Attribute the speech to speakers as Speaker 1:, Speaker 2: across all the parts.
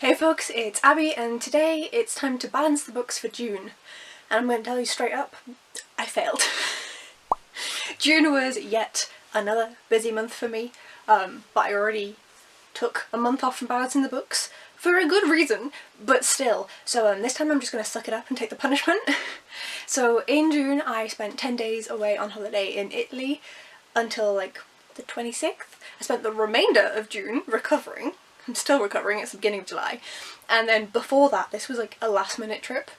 Speaker 1: Hey folks, it's Abby and today it's time to balance the books for June. And I'm going to tell you straight up, I failed. June was yet another busy month for me, but I already took a month off from balancing the books for a good reason, but still. So this time I'm just going to suck it up and take the punishment. So in June I spent 10 days away on holiday in Italy until like the 26th. I spent the remainder of June recovering. I'm still recovering, it's the beginning of July. And then before that, this was like a last minute trip.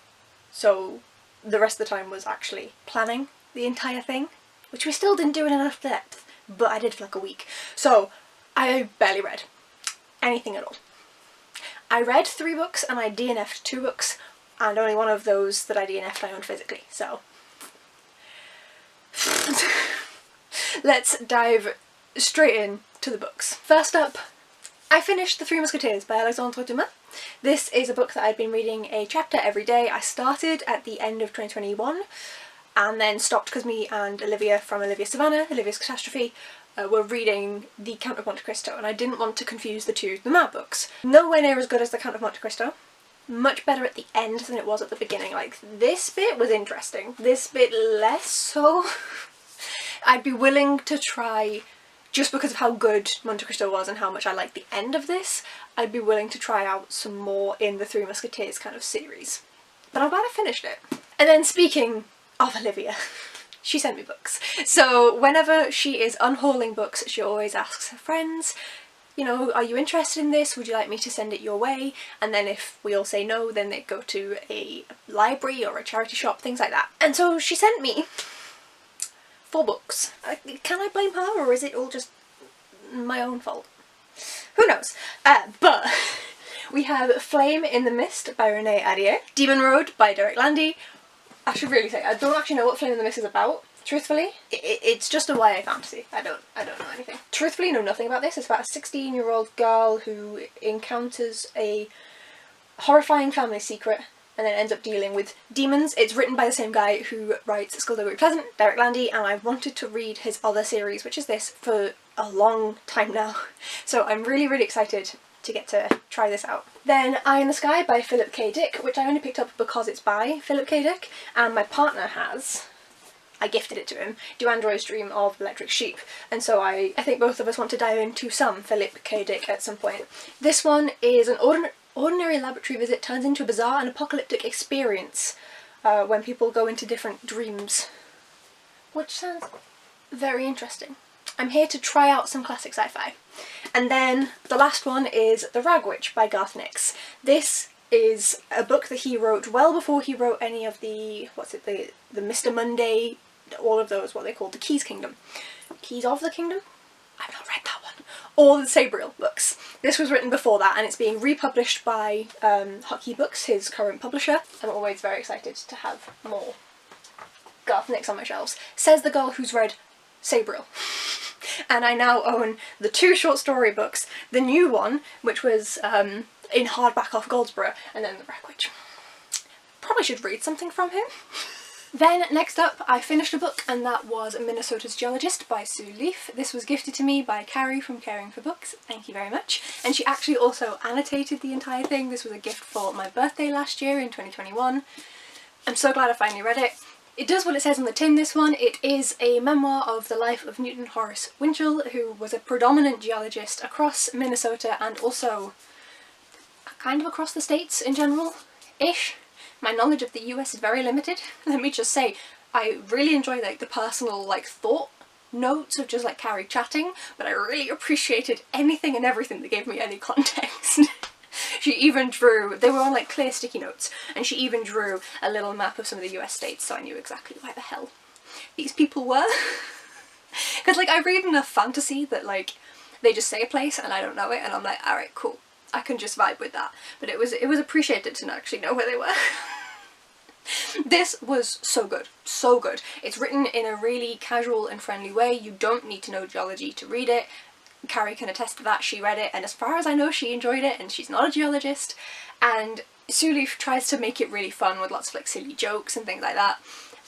Speaker 1: So the rest of the time was actually planning the entire thing, which we still didn't do in enough depth, but I did for like a week. So I barely read anything at all. I read 3 books and I DNF'd 2 books, and only one of those that I DNF'd I owned physically, so. Let's dive straight in to the books. First up, I finished The Three Musketeers by Alexandre Dumas. This is a book that I'd been reading a chapter every day. I started at the end of 2021 and then stopped because me and Olivia from Olivia Savannah, Olivia's Catastrophe, were reading The Count of Monte Cristo, and I didn't want to confuse the two Dumas books. Nowhere near as good as The Count of Monte Cristo. Much better at the end than it was at the beginning. Like, this bit was interesting. This bit less so. I'd be willing to try, just because of how good Monte Cristo was and how much I liked the end of this, I'd be willing to try out some more in the Three Musketeers kind of series. But I'm glad I finished it. And then speaking of Olivia, she sent me books. So whenever she is unhauling books, she always asks her friends, you know, are you interested in this? Would you like me to send it your way? And then if we all say no, then they go to a library or a charity shop, things like that. And so she sent me 4 books. Can I blame her, or is it all just my own fault? Who knows? But we have Flame in the Mist by Renee Ahdieh, Demon Road by Derek Landy. I should really say, I don't actually know what Flame in the Mist is about, truthfully. It's just a YA fantasy. I don't know anything. Truthfully, know nothing about this. It's about a 16-year-old girl who encounters a horrifying family secret and then ends up dealing with demons. It's written by the same guy who writes Skullduggery Pleasant, Derek Landy, and I've wanted to read his other series, which is this, for a long time now. So I'm really, really excited to get to try this out. Then Eye in the Sky by Philip K. Dick, which I only picked up because it's by Philip K. Dick, and my partner has, I gifted it to him, Do Androids Dream of Electric Sheep, and so I think both of us want to dive into some Philip K. Dick at some point. This one is an ordinary laboratory visit turns into a bizarre and apocalyptic experience when people go into different dreams, which sounds very interesting. I'm here to try out some classic sci-fi. And then the last one is The Rag Witch by Garth Nix. This is a book that he wrote well before he wrote any of the, the Mr. Monday, all of those, what they call the Keys Kingdom. Keys of the Kingdom? I've not read that one. Or the Sabriel books. This was written before that, and it's being republished by Hotkey Books, his current publisher. I'm always very excited to have more Garth Nix on my shelves. Says the girl who's read Sabriel. And I now own the 2 short story books, the new one, which was in hardback off Goldsboro, and then The Rag Witch. Probably should read something from him. Then next up I finished a book, and that was Minnesota's Geologist by Sue Leaf. This was gifted to me by Carrie from Caring for Books, thank you very much. And she actually also annotated the entire thing. This was a gift for my birthday last year in 2021. I'm so glad I finally read it. It does what it says on the tin, this one. It is a memoir of the life of Newton Horace Winchell, who was a predominant geologist across Minnesota and also kind of across the states in general-ish. My knowledge of the US is very limited. Let me just say, I really enjoy like the personal thought notes of just Carrie chatting, but I really appreciated anything and everything that gave me any context. She even drew, they were on clear sticky notes, and she even drew a little map of some of the US states, so I knew exactly where the hell these people were. Because I read enough fantasy that they just say a place and I don't know it, and I'm like, alright, cool, I can just vibe with that. But it was appreciated to not actually know where they were. This was so good, so good. It's written in a really casual and friendly way. You don't need to know geology to read it. Carrie can attest to that. She read it, and as far as I know she enjoyed it, and she's not a geologist. And Sue Leaf tries to make it really fun with lots of silly jokes and things like that.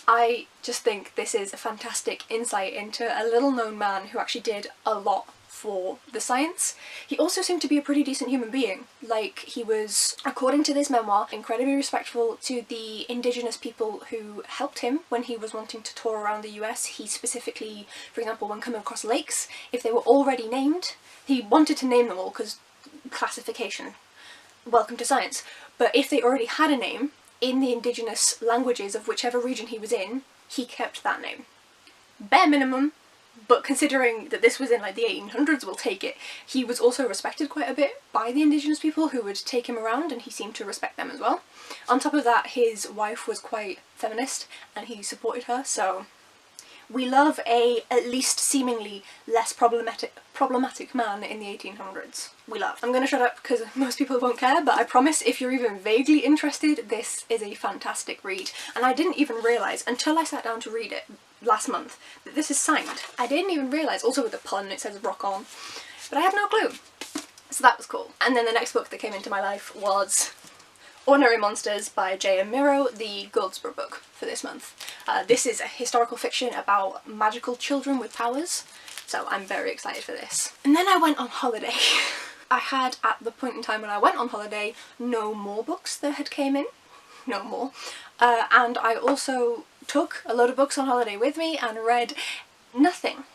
Speaker 1: I just think this is a fantastic insight into a little known man who actually did a lot for the science. He also seemed to be a pretty decent human being. Like, he was, according to this memoir, incredibly respectful to the indigenous people who helped him when he was wanting to tour around the US. He specifically, for example, when coming across lakes, if they were already named, he wanted to name them all because classification, welcome to science. But if they already had a name in the indigenous languages of whichever region he was in, he kept that name. Bare minimum, but considering that this was in like the 1800s, we'll take it. He was also respected quite a bit by the indigenous people who would take him around, and he seemed to respect them as well. On top of that, his wife was quite feminist and he supported her, so we love a at least seemingly less problematic man in the 1800s. We love. I'm gonna shut up because most people won't care, but I promise if you're even vaguely interested, this is a fantastic read. And I didn't even realise until I sat down to read it last month that this is signed. I didn't even realise, also with the pun it says rock on, but I had no clue. So that was cool. And then the next book that came into my life was Ordinary Monsters by J.M. Miro, the Goldsborough book for this month. This is a historical fiction about magical children with powers, so I'm very excited for this. And then I went on holiday. I had, at the point in time when I went on holiday, no more books that had came in. No more. And I also took a load of books on holiday with me and read nothing.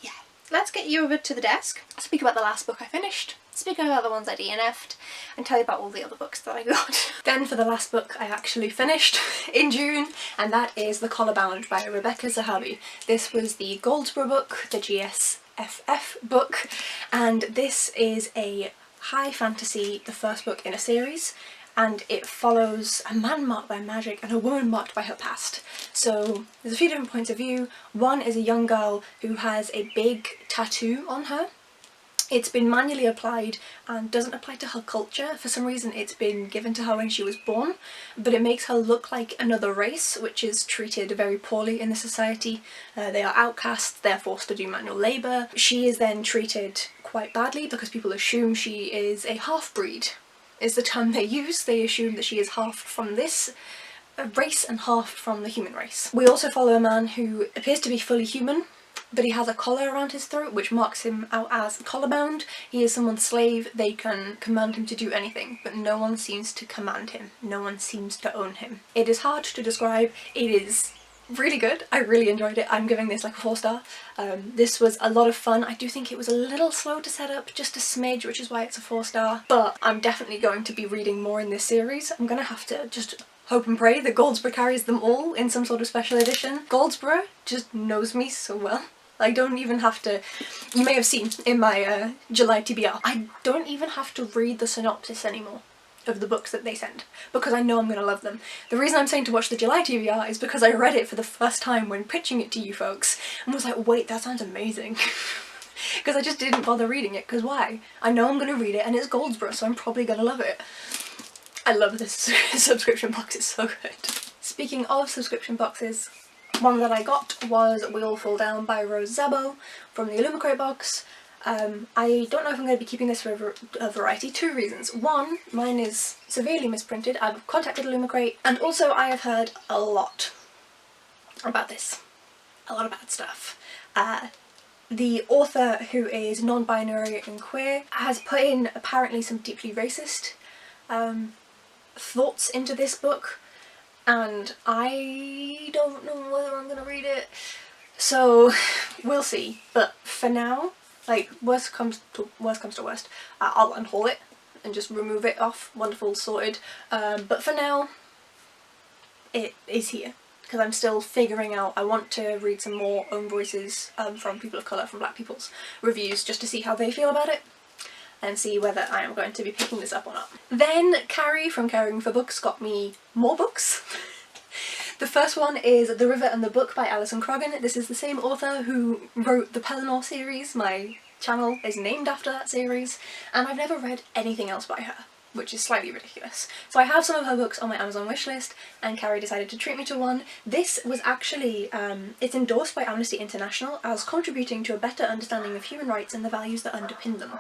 Speaker 1: Yeah. Let's get you over to the desk, speak about the last book I finished, speak about the ones I DNF'd, and tell you about all the other books that I got. Then for the last book I actually finished in June, and that is The Collarbound by Rebecca Zahabi. This was the Goldsborough book, the GSFF book, and this is a high fantasy, the first book in a series, and it follows a man marked by magic and a woman marked by her past. So there's a few different points of view. One is a young girl who has a big tattoo on her. It's been manually applied and doesn't apply to her culture. For some reason it's been given to her when she was born, but it makes her look like another race, which is treated very poorly in the society. They are outcasts, they're forced to do manual labour. She is then treated quite badly because people assume she is a half-breed, is the term they use. They assume that she is half from this race and half from the human race. We also follow a man who appears to be fully human, but he has a collar around his throat which marks him out as collarbound. He is someone's slave, they can command him to do anything, but no one seems to command him, no one seems to own him. It is hard to describe, it is really good, I really enjoyed it. I'm giving this like a 4-star. This was a lot of fun. I do think it was a little slow to set up, just a smidge, which is why it's a 4-star, but I'm definitely going to be reading more in this series. I'm gonna have to just hope and pray that Goldsborough carries them all in some sort of special edition. Goldsborough just knows me so well. I don't even have to, you may have seen in my July TBR, I don't even have to read the synopsis anymore of the books that they send, because I know I'm going to love them. The reason I'm saying to watch the July TBR is because I read it for the first time when pitching it to you folks and was like, wait, that sounds amazing. Because I just didn't bother reading it, because why? I know I'm going to read it and it's Goldsborough, so I'm probably going to love it. I love this subscription box, it's so good. Speaking of subscription boxes, one that I got was We All Fall Down by Rose Zabo from the Illumicrate box. I don't know if I'm going to be keeping this for a variety. 2 reasons. One, mine is severely misprinted. I've contacted Illumicrate, and also I have heard a lot about this. A lot of bad stuff. The author, who is non-binary and queer, has put in apparently some deeply racist thoughts into this book, and I don't know whether I'm going to read it. So we'll see. But for now, like, worst comes to worst, I'll unhaul it and just remove it off. Wonderful, sorted. But for now, it is here, because I'm still figuring out. I want to read some more own voices from people of colour, from black people's reviews, just to see how they feel about it and see whether I am going to be picking this up or not. Then Carrie from Caring for Books got me more books. The first one is The River and the Book by Alison Croggan. This is the same author who wrote the Pellinor series. My channel is named after that series, and I've never read anything else by her, which is slightly ridiculous. So I have some of her books on my Amazon wishlist, and Carrie decided to treat me to one. This was actually, it's endorsed by Amnesty International as contributing to a better understanding of human rights and the values that underpin them.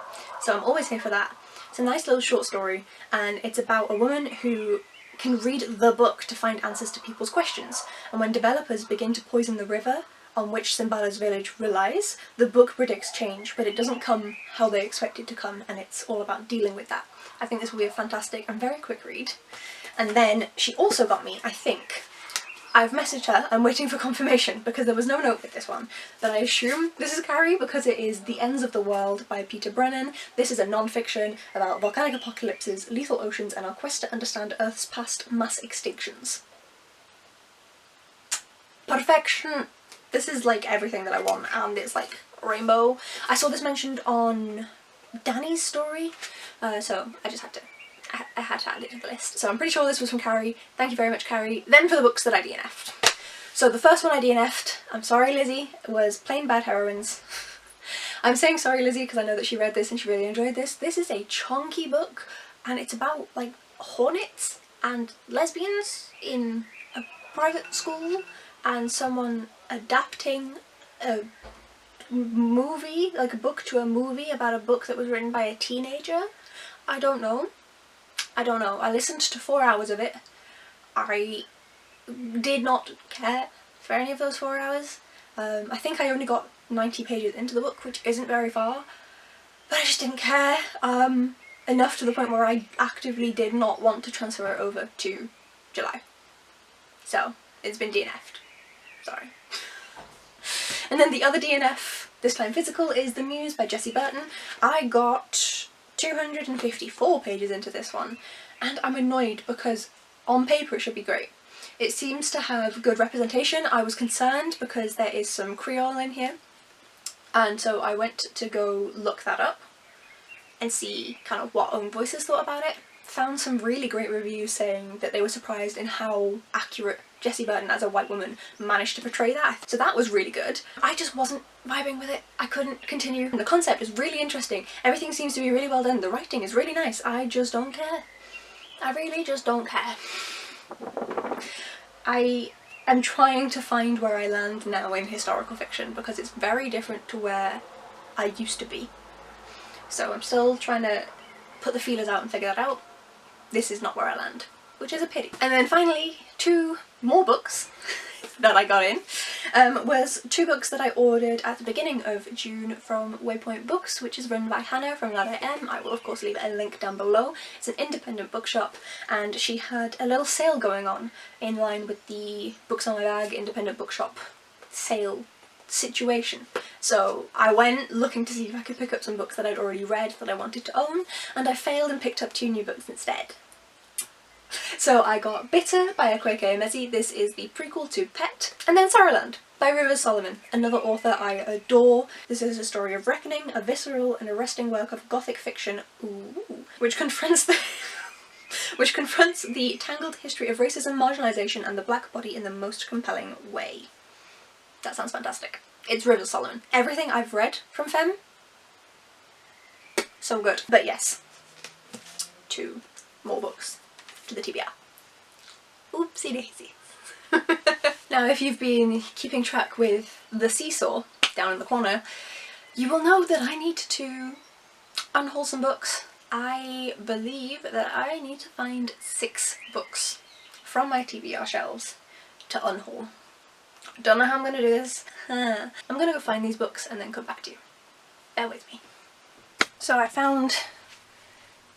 Speaker 1: So I'm always here for that. It's a nice little short story, and it's about a woman who can read the book to find answers to people's questions. And when developers begin to poison the river on which Simbala's village relies. The book predicts change, but it doesn't come how they expect it to come, and it's all about dealing with that. I think this will be a fantastic and very quick read. And then she also got me, I think, I've messaged her, I'm waiting for confirmation because there was no note with this one, but I assume this is Carrie because it is The Ends of the World by Peter Brennan. This is a non-fiction about volcanic apocalypses, lethal oceans, and our quest to understand Earth's past mass extinctions. Perfection! This is like everything that I want, and it's like rainbow. I saw this mentioned on Danny's story, so I just had to add it to the list. So I'm pretty sure this was from Carrie. Thank you very much, Carrie. Then for the books that I DNF'd. So the first one I DNF'd, I'm sorry Lizzie, was Plain Bad Heroines. I'm saying sorry Lizzie because I know that she read this and she really enjoyed this. This is a chunky book and it's about like hornets and lesbians in a private school and someone adapting a movie, like a book to a movie about a book that was written by a teenager. I don't know. I listened to 4 hours of it. I did not care for any of those 4 hours. I think I only got 90 pages into the book, which isn't very far, but I just didn't care enough to the point where I actively did not want to transfer it over to July. So it's been DNF'd. Sorry. And then the other DNF, this time physical, is The Muse by Jessie Burton. I got 254 pages into this one, and I'm annoyed because on paper it should be great. It seems to have good representation. I was concerned because there is some Creole in here, and so I went to go look that up and see kind of what Own Voices thought about it. Found some really great reviews saying that they were surprised in how accurate Jessie Burton as a white woman managed to portray that. So that was really good. I just wasn't vibing with it. I couldn't continue. The concept is really interesting. Everything seems to be really well done. The writing is really nice. I just don't care. I really just don't care. I am trying to find where I land now in historical fiction because it's very different to where I used to be. So I'm still trying to put the feelers out and figure that out. This is not where I land, which is a pity. And then finally, 2 more books that I got in was 2 books that I ordered at the beginning of June from Waypoint Books, which is run by Hannah from Ladder M. I will of course leave a link down below. It's an independent bookshop and she had a little sale going on in line with the Books on My Bag independent bookshop sale situation. So I went looking to see if I could pick up some books that I'd already read that I wanted to own, and I failed and picked up 2 new books instead. So I got Bitter by Akwaeke Emezi. This is the prequel to Pet. And then Saruland by Rivers Solomon, another author I adore. This is a story of reckoning, a visceral and arresting work of gothic fiction, which confronts the tangled history of racism, marginalisation and the black body in the most compelling way. That sounds fantastic. It's Rivers Solomon. Everything I've read from Femme, so good. But yes, 2 more books to the TBR. Oopsie daisy. Now if you've been keeping track with the seesaw down in the corner, you will know that I need to unhaul some books. I believe that I need to find 6 books from my TBR shelves to unhaul. Don't know how I'm going to do this. I'm going to go find these books and then come back to you. Bear with me. So I found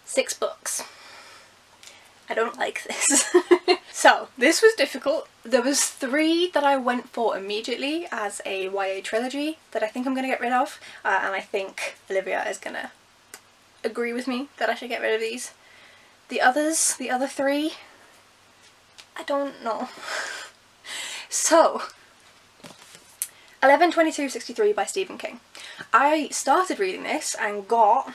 Speaker 1: 6 books. I don't like this. So this was difficult. There was 3 that I went for immediately as a YA trilogy that I think I'm going to get rid of, and I think Olivia is going to agree with me that I should get rid of these. The other 3, I don't know. So 11/22/63 by Stephen King. I started reading this and got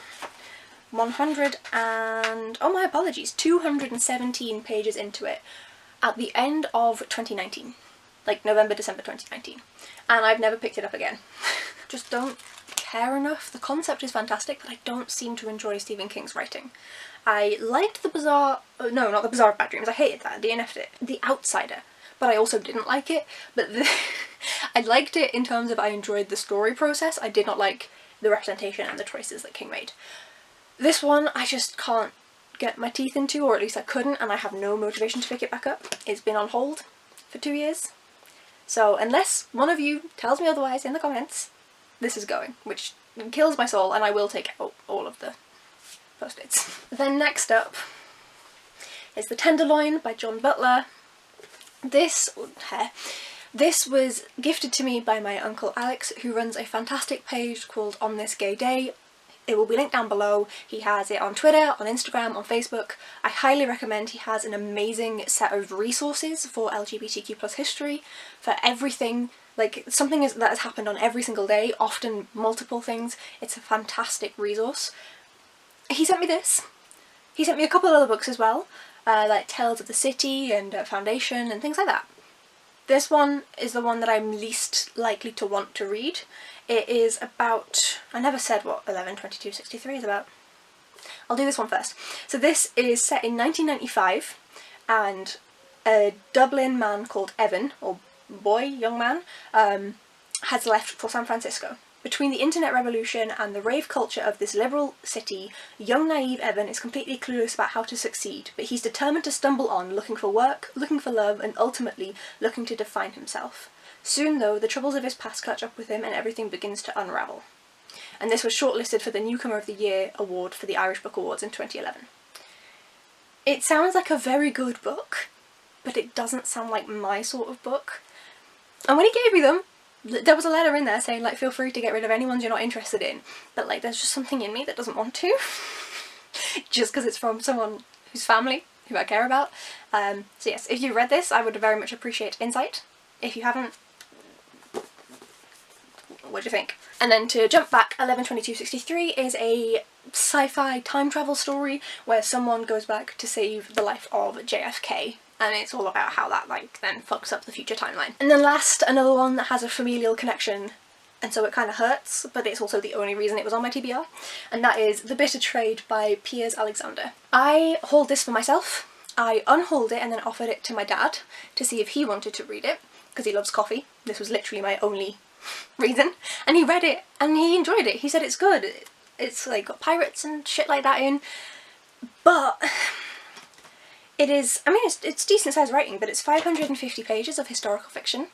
Speaker 1: 217 pages into it at the end of 2019, like November, December 2019, and I've never picked it up again. Just don't care enough. The concept is fantastic, but I don't seem to enjoy Stephen King's writing. I liked The Bazaar, no, not The Bazaar of Bad Dreams, I hated that, I DNF'd it. The Outsider, but I also didn't like it, but I liked it in terms of I enjoyed the story process. I did not like the representation and the choices that King made. This one I just can't get my teeth into, or at least I couldn't, and I have no motivation to pick it back up. It's been on hold for 2 years. So unless one of you tells me otherwise in the comments, this is going, which kills my soul, and I will take out all of the post-its. Then next up is The Tenderloin by John Butler. This was gifted to me by my uncle Alex, who runs a fantastic page called On This Gay Day. It will be linked down below. He has it on Twitter, on Instagram, on Facebook. I highly recommend. He has an amazing set of resources for LGBTQ+ history, for everything, like something that has happened on every single day, often multiple things. It's a fantastic resource. He sent me this. He sent me a couple of other books as well, like Tales of the City and Foundation and things like that. This one is the one that I'm least likely to want to read. It is about, I never said what 11/22/63 is about. I'll do this one first. So this is set in 1995, and a Dublin man called Evan, or young man, has left for San Francisco. Between the internet revolution and the rave culture of this liberal city, young naive Evan is completely clueless about how to succeed, but he's determined to stumble on, looking for work, looking for love, and ultimately looking to define himself. Soon though, the troubles of his past catch up with him and everything begins to unravel. And this was shortlisted for the Newcomer of the Year award for the Irish Book Awards in 2011. It sounds like a very good book, but it doesn't sound like my sort of book. And when he gave me them, there was a letter in there saying, like, feel free to get rid of any ones you're not interested in, but like there's just something in me that doesn't want to, just because it's from someone whose family, who I care about. So yes, if you read this, I would very much appreciate insight. If you haven't, what do you think? And then to jump back, 11/22/63 is a sci-fi time travel story where someone goes back to save the life of JFK, and it's all about how that like then fucks up the future timeline. And then last, another one that has a familial connection, and so it kind of hurts, but it's also the only reason it was on my TBR, and that is The Bitter Trade by Piers Alexander. I hauled this for myself. I unhauled it and then offered it to my dad to see if he wanted to read it, because he loves coffee. This was literally my only reason. And he read it and he enjoyed it. He said it's good. It's like got pirates and shit like that in, but it is, I mean, it's decent sized writing, but it's 550 pages of historical fiction.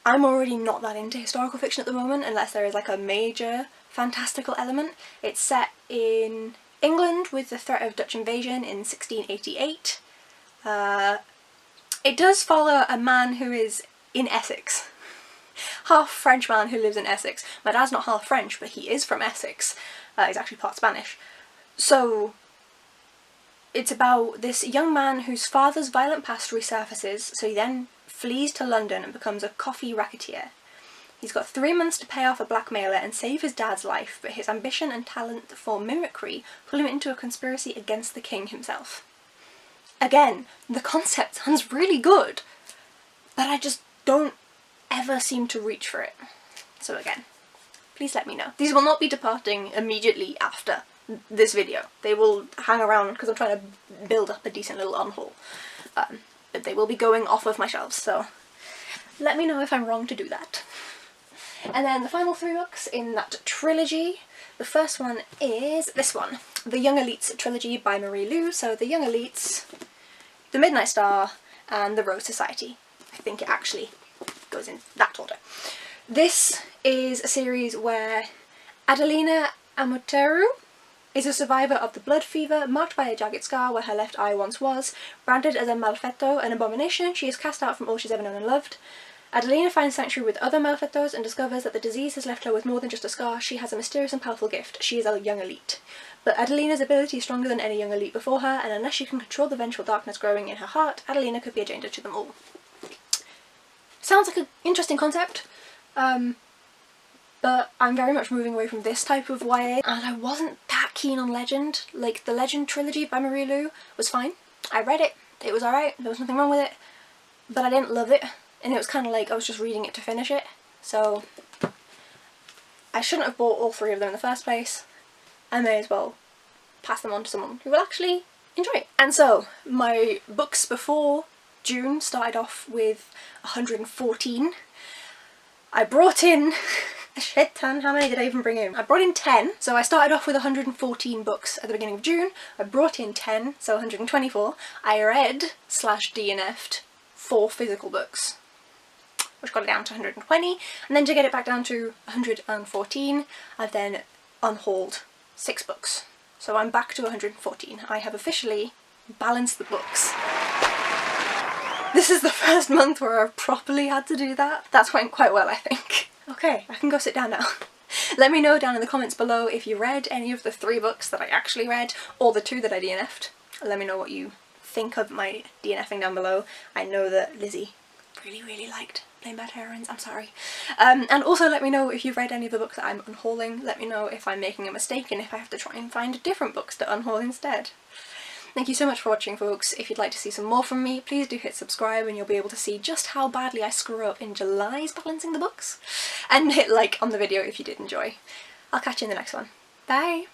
Speaker 1: I'm already not that into historical fiction at the moment unless there is like a major fantastical element. It's set in England with the threat of Dutch invasion in 1688. It does follow a man who is in Essex. Half French man who lives in Essex. My dad's not half French, but he is from Essex. He's actually part Spanish. So it's about this young man whose father's violent past resurfaces, so he then flees to London and becomes a coffee racketeer. He's got 3 months to pay off a blackmailer and save his dad's life, but his ambition and talent for mimicry pull him into a conspiracy against the king himself. Again, the concept sounds really good, but I just don't ever seem to reach for it. So again, please let me know. These will not be departing immediately after this video. They will hang around because I'm trying to build up a decent little unhaul. But they will be going off of my shelves, so let me know if I'm wrong to do that. And then the final 3 books in that trilogy. The first one is this one, The Young Elites trilogy by Marie Lu. So The Young Elites, The Midnight Star, and The Rose Society. I think it actually goes in that order. This is a series where Adelina Amoteru is a survivor of the blood fever, marked by a jagged scar where her left eye once was. Branded as a malfetto, an abomination, she is cast out from all she's ever known and loved. Adelina finds sanctuary with other malfettos and discovers that the disease has left her with more than just a scar. She has a mysterious and powerful gift. She is a young elite. But Adelina's ability is stronger than any young elite before her, and unless she can control the vengeful darkness growing in her heart, Adelina could be a danger to them all. Sounds like an interesting concept, but I'm very much moving away from this type of YA, and I wasn't that keen on Legend. Like, the Legend trilogy by Marie Lu was fine. I read it, it was alright, there was nothing wrong with it, but I didn't love it, and it was kind of like I was just reading it to finish it, so I shouldn't have bought all 3 of them in the first place. I may as well pass them on to someone who will actually enjoy it. And so, my books before June started off with 114. I brought in a shit ton. How many did I even bring in? I brought in 10. So I started off with 114 books at the beginning of June. I brought in 10, so 124. I read /DNF'd 4 physical books. which got it down to 120, and then to get it back down to 114, I've then unhauled 6 books. So I'm back to 114. I have officially balanced the books. This is the first month where I've properly had to do that. That's went quite well, I think. Okay, I can go sit down now. Let me know down in the comments below if you read any of the 3 books that I actually read, or the 2 that I DNF'd. Let me know what you think of my DNFing down below. I know that Lizzie really liked Plain Bad Heroines, I'm sorry. And also let me know if you've read any of the books that I'm unhauling. Let me know if I'm making a mistake and if I have to try and find different books to unhaul instead. Thank you so much for watching, folks. If you'd like to see some more from me, please do hit subscribe and you'll be able to see just how badly I screw up in July's balancing the books. And hit like on the video if you did enjoy. I'll catch you in the next one. Bye!